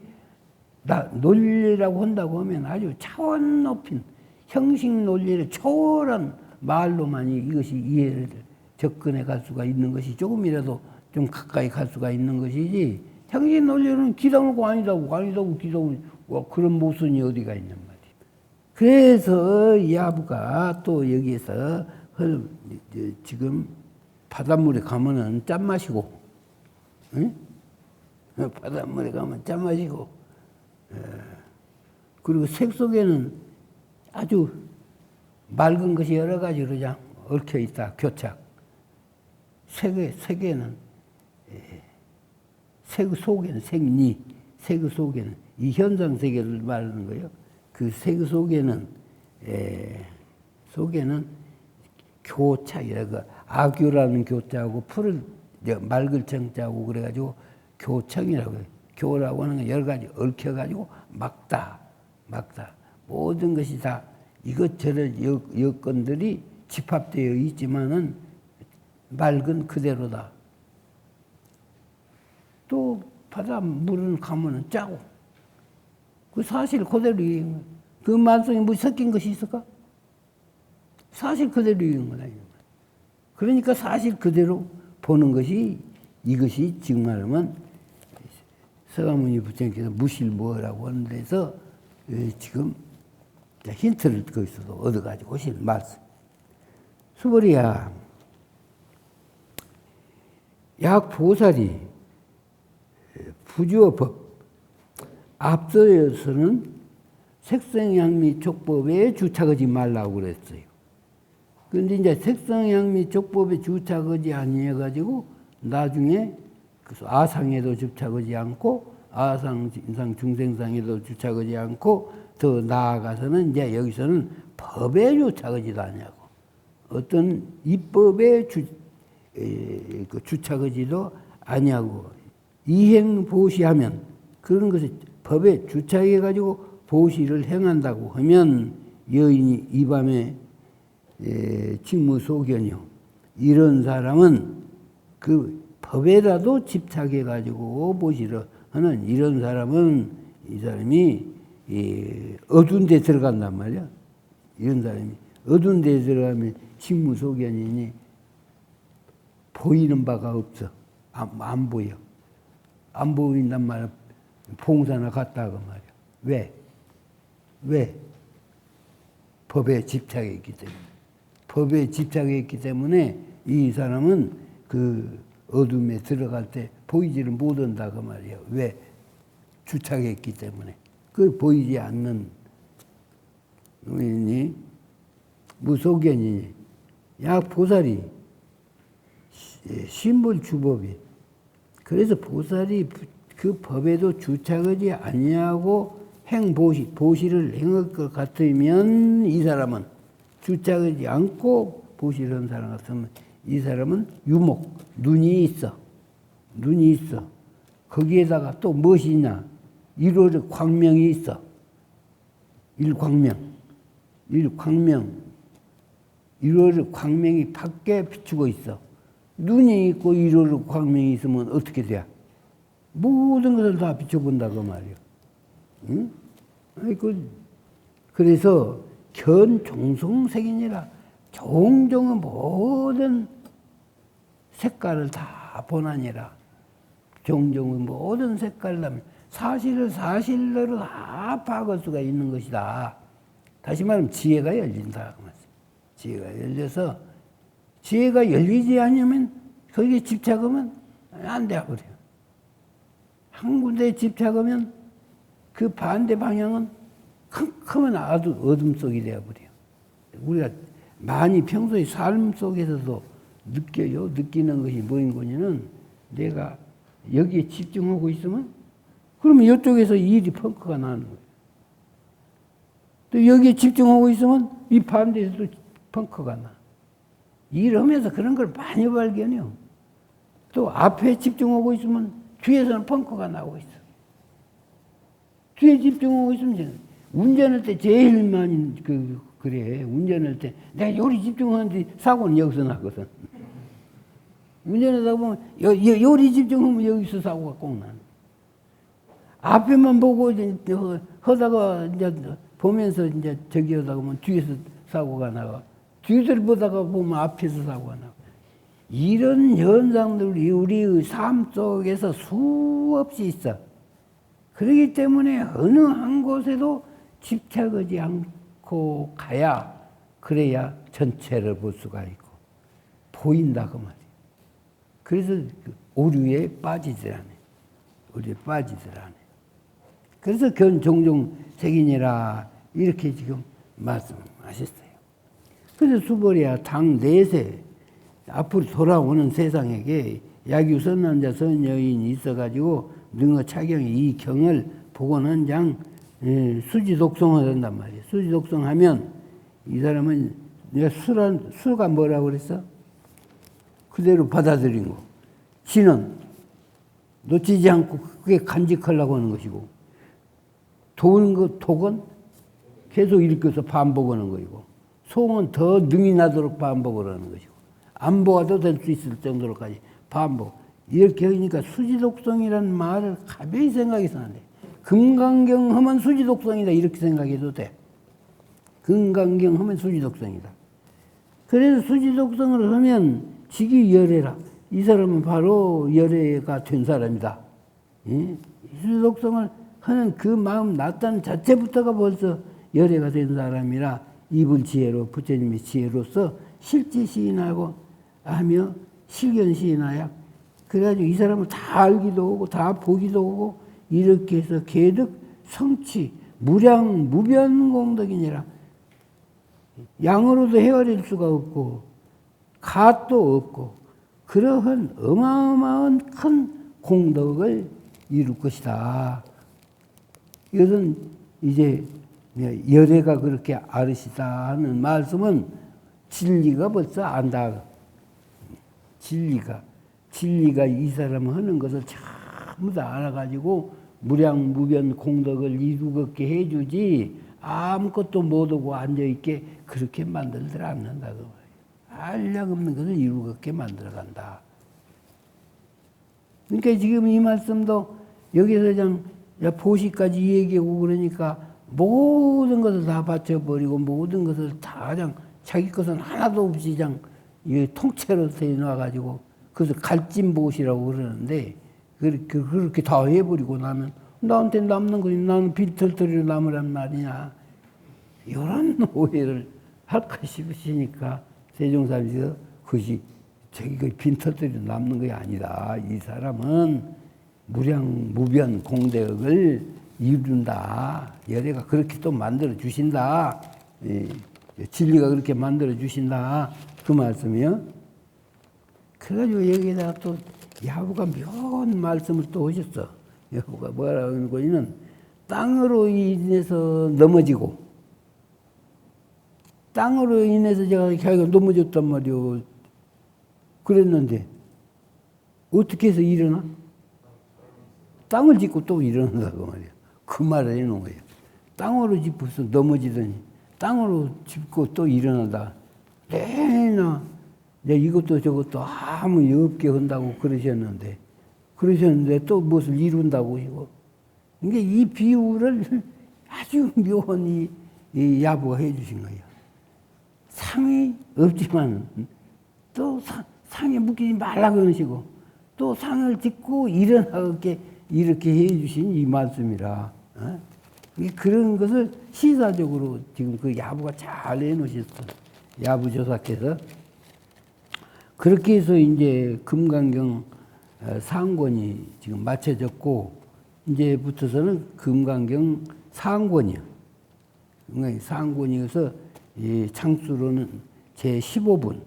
논리라고 한다고 하면 아주 차원 높인 형식 논리를 초월한 말로만이 이것이 이해를 접근해 갈 수가 있는 것이, 조금이라도 좀 가까이 갈 수가 있는 것이지, 형식 논리는 기다고 아니다고 기다고 그런 모순이 어디가 있냔 말이에요. 그래서 야부가 또 여기에서 지금 바닷물에 가면은 짠 마시고, 응? 바닷물에 가면 짠 마시고, 그리고 색 속에는 아주 맑은 것이 여러 가지로 그냥 얽혀 있다. 교착. 색에는 색 속에는 색리, 색 속에는 이 현상 세계를 말하는 거예요. 그 색 속에는 교착이라고, 악교라는 교자하고 풀을 맑을 정자하고 그래가지고 교착이라고 해요. 교라고 하는 건 여러 가지 얽혀가지고 막다. 모든 것이 다 이것저것 여건들이 집합되어 있지만은 맑은 그대로다. 또 바닷물은 가면은 짜고, 그 사실 그대로 그 말씀에 뭐 섞인 것이 있을까? 사실 그대로 있는 거다. 그러니까 사실 그대로 보는 것이 이것이 지금 말하면 서가모니 부처님께서 무실무어라고 하는 데서 지금 힌트를 거기서도 얻어가지고 오신 말씀. 수보리야, 약 보살이 부주어법 앞서서는 색성향미 촉법에 주착하지 말라고 그랬어요. 그런데 이제 색성향미 촉법에 주착하지 아니해가지고 나중에 아상에도 주착하지 않고 아상, 인상, 중생상에도 주착하지 않고 더 나아가서는 이제 여기서는 법에 주착하지도 않냐고 어떤 입법에 주착하지도 아니하고 이행보시하면 그런 것을 법에 주착해가지고 보시를 행한다고 하면 여인이 이 밤에 직무소견이요. 이런 사람은 그 법에라도 집착해가지고 보시를 하는 이런 사람은 이 사람이 어두운 데 들어간단 말이야. 이런 사람이 어두운 데 들어가면 직무소견이니 보이는 바가 없어. 안 보여. 안 보인단 말이야. 봉사나 갔다가 말이야. 왜? 법에 집착했기 때문에. 법에 집착했기 때문에 이 사람은 그 어둠에 들어갈 때 보이지를 못한다 그 말이에요. 왜? 주착했기 때문에. 그 보이지 않는 놈이니 무소견이니 약 보살이 신불주법이 그래서 보살이 그 법에도 주착하지 아니하고 보시를 행할 것 같으면 이 사람은 주착하지 않고 보시를 하는 사람 같으면 이 사람은 유목, 눈이 있어. 거기에다가 또 무엇이 있냐? 일월의 광명이 있어. 일월의 광명이 밖에 비추고 있어. 눈이 있고 일월의 광명이 있으면 어떻게 돼? 모든 것을 다 비춰본다 그 말이야. 응? 그래서 견종성색이니라 종종의 모든 색깔을 다 보나니라. 종종의 모든 색깔을 사실을 사실로 다 파악할 수가 있는 것이다. 다시 말하면 지혜가 열린다. 지혜가 열려서 지혜가 열리지 않으면 거기에 집착하면 안 돼버려. 한 군데에 집착하면 그 반대 방향은 컴컴한 어둠 속이 되어버려. 우리가 많이 평소에 삶 속에서도 느끼는 것이 뭐인 거냐면 내가 여기에 집중하고 있으면 그러면 이쪽에서 일이 펑크가 나는 거예요. 또 여기에 집중하고 있으면 이 반대에서도 펑크가 나. 일하면서 그런 걸 많이 발견해요. 또 앞에 집중하고 있으면 뒤에서는 펑크가 나오고 있어. 뒤에 집중하고 있으면 운전할 때 제일 많이 그래. 운전할 때 내가 요리 집중하는데 사고는 여기서 나거든. 운전하다 보면 요리 집중하면 여기서 사고가 꼭 나는. 앞에만 보고 하다가 이제 보면서 이제 저기 하다가 보면 뒤에서 사고가 나가. 뒤를 보다가 보면 앞에서 사고가 나고. 이런 현상들이 우리의 삶 속에서 수없이 있어. 그렇기 때문에 어느 한 곳에도 집착하지 않고 가야 그래야 전체를 볼 수가 있고 보인다 그 말이에요. 그래서 오류에 빠지질 않아요. 오류에 빠지질 않아요. 그래서 종종 색이니라 이렇게 지금 말씀하셨어요. 그래서 수보리야 당 내세 앞으로 돌아오는 세상에게 약유선남자 선여인이 있어가지고 능어 차경이 이 경을 보고는 장 수지독성을 한단 말이에요. 수지독성하면 이 사람은 내가 수가 뭐라고 그랬어? 그대로 받아들인 거. 지는 놓치지 않고 그게 간직하려고 하는 것이고 독은 계속 일으켜서 반복하는 것이고 송은 더 능이 나도록 반복을 하는 것이고 안 보아도 될 수 있을 정도로까지 반복. 이렇게 하니까 수지독성이라는 말을 가벼이 생각해서 안 돼. 금강경 하면 수지독성이다 이렇게 생각해도 돼. 금강경 하면 수지독성이다. 그래서 수지독성을 하면 직이 열애라. 이 사람은 바로 열애가 된 사람이다. 예? 수지독성을 하는 그 마음 낫다는 자체부터가 벌써 열애가 된 사람이라 이불 지혜로 부처님의 지혜로서 실제 시인하고 하며 실견 시인하야. 그래가지고 이 사람을 다 알기도 하고 다 보기도 하고 이렇게 해서 개득 성취 무량 무변 공덕이니라. 양으로도 헤아릴 수가 없고 갓도 없고 그러한 어마어마한 큰 공덕을 이룰 것이다. 이것은 이제 열애가 그렇게 아르시다 하는 말씀은 진리가 벌써 안다. 진리가 이 사람 하는 것을 전부 다 알아가지고 무량무변 공덕을 이루게 해주지 아무것도 못하고 앉아있게 그렇게 만들더라 않는다. 한량 없는 것을 이루게 만들어간다. 그러니까 지금 이 말씀도 여기서 그냥 보시까지 얘기하고 그러니까 모든 것을 다 바쳐버리고 모든 것을 다 그냥 자기 것은 하나도 없이 그냥 통째로 해놔가지고 그래서 갈진보시라고 그러는데 그렇게 다 해버리고 나면 나한테 남는 거지 나는 빈털터리로 남으란 말이냐 이런 오해를 할까 싶으시니까 세종사님께서 그것이 자기가 빈털터리로 남는 것이 아니다. 이 사람은 무량무변 공덕을 이룬다. 열애가 그렇게 또 만들어 주신다. 진리가 그렇게 만들어 주신다. 그 말씀이요. 그래가지고 여기다가 또 야부가 묘한 말씀을 또 하셨어. 야부가 뭐라고 하는 거는 땅으로 인해서 넘어지고 땅으로 인해서 제가 자기가 넘어졌단 말이오. 그랬는데 어떻게 해서 일어나? 땅을 짚고 또 일어난다고 말이야. 그 말을 해놓은 거예요. 땅으로 짚어서 넘어지더니 땅으로 짚고 또 일어나다. 내나 이것도 저것도 아무 없게 한다고 그러셨는데 또 무엇을 이룬다고 이거. 그러니까 이 비유를 아주 묘한 이 야부가 해주신 거예요. 상이 없지만 또 상에 묶이지 말라고 그러시고 또 상을 짚고 일어나게 이렇게 해주신 이 말씀이라. 그런 것을 시사적으로 지금 그 야부가 잘 해놓으셨어. 야부조사께서. 그렇게 해서 이제 금강경 상권이 지금 마쳐졌고, 이제부터서는 금강경 상권이요. 상권이어서 이 창수로는 제15분,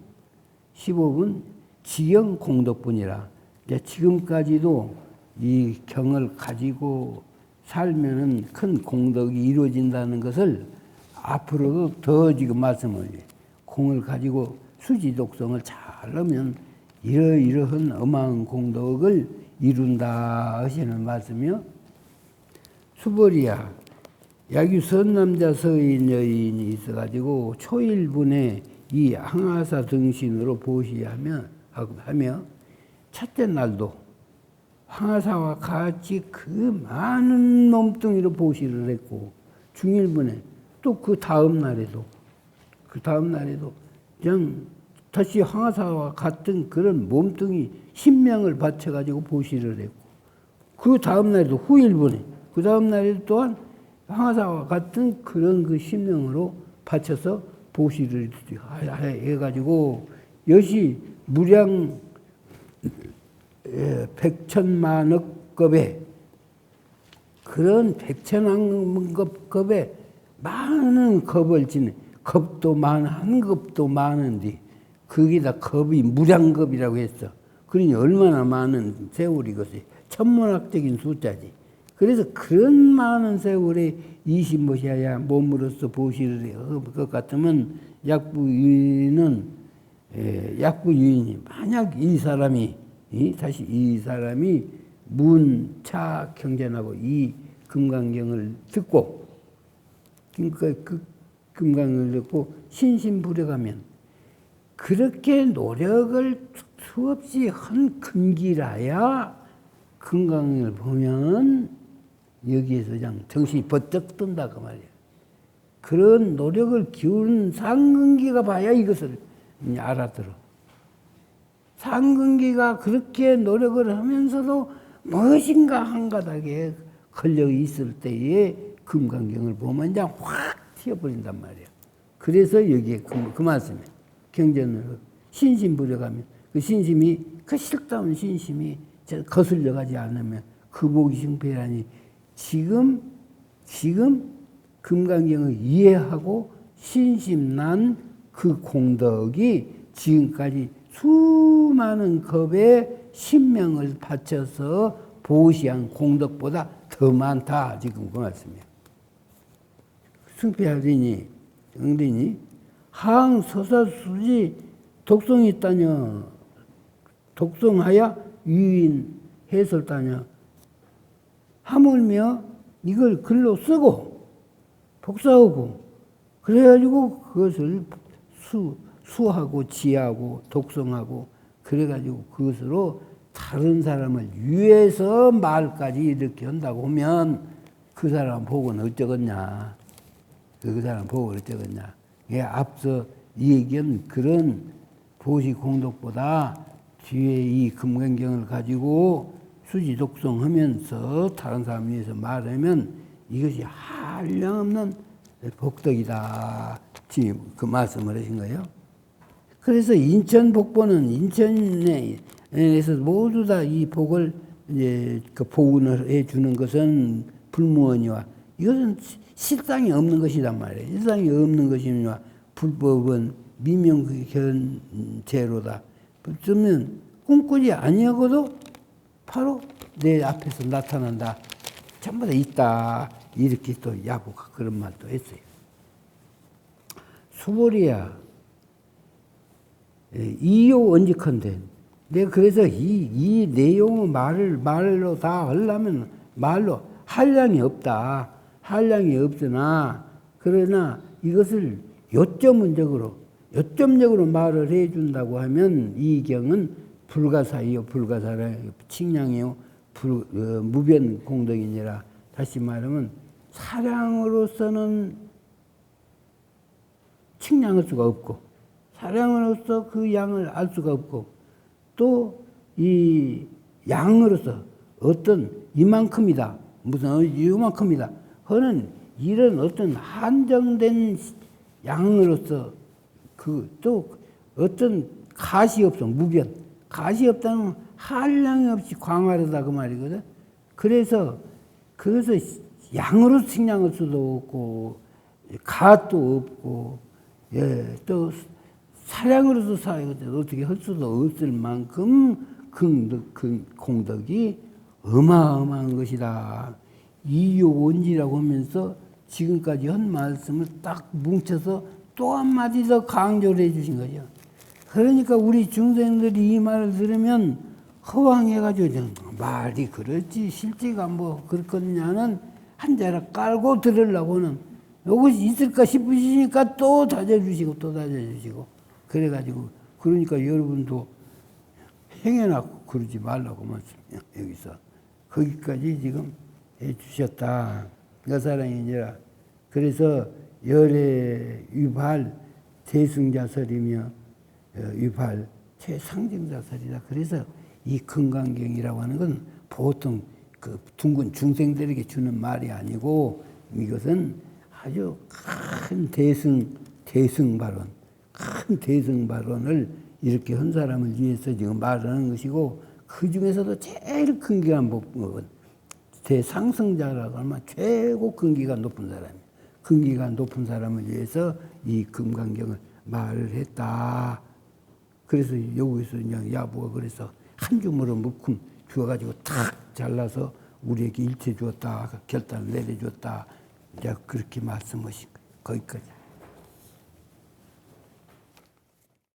15분 지영 공덕분이라. 지금까지도 이 경을 가지고 살면은 큰 공덕이 이루어진다는 것을 앞으로도 더 지금 말씀을 공을 가지고 수지독성을 잘하면 이러이러한 어마한 공덕을 이룬다 하시는 말씀이요. 수벌이야 야규 선남자 서인 여인이 있어가지고 초일분에 이 항아사 등신으로 보시하며 첫째 날도 항아사와 같이 그 많은 몸뚱이로 보시를 했고 중일분에 또 그 다음 날에도 그냥 다시 항아사와 같은 그런 몸뚱이 신명을 바쳐가지고 보시를 했고 그 다음 날에도 후일분에 그 다음 날에도 또한 항아사와 같은 그런 그 신명으로 바쳐서 보시를 해가지고 여시 무량 백천만억급의 그런 백천왕급의 많은 겁을 지는 겁도 한 겁도 많은데 거기다 겁이 무량겁이라고 했어. 그러니 얼마나 많은 세월이 것이 천문학적인 숫자지. 그래서 그런 많은 세월에 이신보시야 몸으로써 보시를 할 것 같으면 약부유인이 만약 이 사람이 문차 경전하고 이 금강경을 듣고 그러니까 그 금강을 듣고 신신불해가면 그렇게 노력을 수없이 한 근기라야 금강을 보면 여기에서 그냥 정신이 번쩍 든다 그 말이야. 그런 노력을 기울인 상근기가 봐야 이것을 알아들어. 상근기가 그렇게 노력을 하면서도 무엇인가 한 가닥에 걸려 있을 때에 금강경을 보면 그냥 확 튀어버린단 말이에요. 그래서 여기에 그 말씀에 경전으로 신심부려가면 그 신심이 그 실다운 신심이 거슬려 가지 않으면 그 복이 승패라니 지금 금강경을 이해하고 신심난 그 공덕이 지금까지 수많은 겁의 신명을 바쳐서 보시한 공덕보다 더 많다. 지금 그 말씀이에요. 승패하리니 응리니 항서사수지 독성이 있다냐 독성하여 유인 해설다냐 하물며 이걸 글로 쓰고 복사하고 그래가지고 그것을 수하고 지하고 독성하고 그래가지고 그것으로 다른 사람을 위해서 말까지 이렇게 한다고 하면 그 사람 복은 어쩌겠냐. 그 사람 복은 어쩌겠냐. 예, 앞서 얘기한 그런 보시 공덕보다 뒤에 이 금강경을 가지고 수지 독성하면서 다른 사람 위해서 말하면 이것이 한량없는 복덕이다. 지금 그 말씀을 하신 거예요. 그래서 인천 복보는 인천에서 모두 다 이 복을 이제 그 보훈을 해 주는 것은 불무언이와 이것은 실상이 없는 것이란 말이에요. 실상이 없는 것이니와 불법은 미명견제로다. 그러면 꿈꾸지 아니하고도 바로 내 앞에서 나타난다. 전부 다 있다. 이렇게 또 야부가 그런 말도 했어요. 수보리야. 이요 언직한데 내가 그래서 이 내용의 말로 다 하려면 말로 한량이 없다. 한량이 없으나 그러나 이것을 요점적으로 말을 해준다고 하면 이 경은 불가사이요 불가사라 칭량이요 무변 공덕이니라. 다시 말하면 사량으로서는 칭량할 수가 없고 사량으로서 그 양을 알 수가 없고 또 이 양으로서 어떤 이만큼이다 무슨 이만큼이다 하는 이런 어떤 한정된 양으로서 그 또 어떤 가시 없어 무변 가시 없다는 한량이 없이 광활하다 그 말이거든. 그래서 양으로 측량할 수도 없고 가도 없고 예, 또 사량으로서 어떻게 할 수도 없을 만큼 그 공덕이 어마어마한 것이다. 이요원지라고 하면서 지금까지 한 말씀을 딱 뭉쳐서 또 한마디 더 강조를 해 주신 거죠. 그러니까 우리 중생들이 이 말을 들으면 허황해가지고 말이 그렇지 실제가 뭐 그렇겠냐는 한 자락 깔고 들으려고는 이것이 있을까 싶으시니까 또 다져주시고 또 다져주시고 그래가지고 그러니까 여러분도 행여나 그러지 말라고 말씀해요. 여기서 거기까지 지금 해주셨다. 그 사랑이니라. 그래서 열애 유발 대승자설이며 유발 최상징자설이다. 그래서 이 금강경이라고 하는 건 보통 그 둥근 중생들에게 주는 말이 아니고 이것은 아주 큰 대승 발언을 이렇게 한 사람을 위해서 지금 말하는 것이고 그 중에서도 제일 근기가 높은 대상승자라고 하면 최고 근기가 높은 사람이에요. 근기가 높은 사람을 위해서 이 금강경을 말을 했다. 그래서 여기서 그냥 야부가 그래서 한 주머로 묶음 주어가지고 탁 잘라서 우리에게 일체 주었다. 결단을 내려줬다. 이제 그렇게 말씀하신 거예요. 거기까지.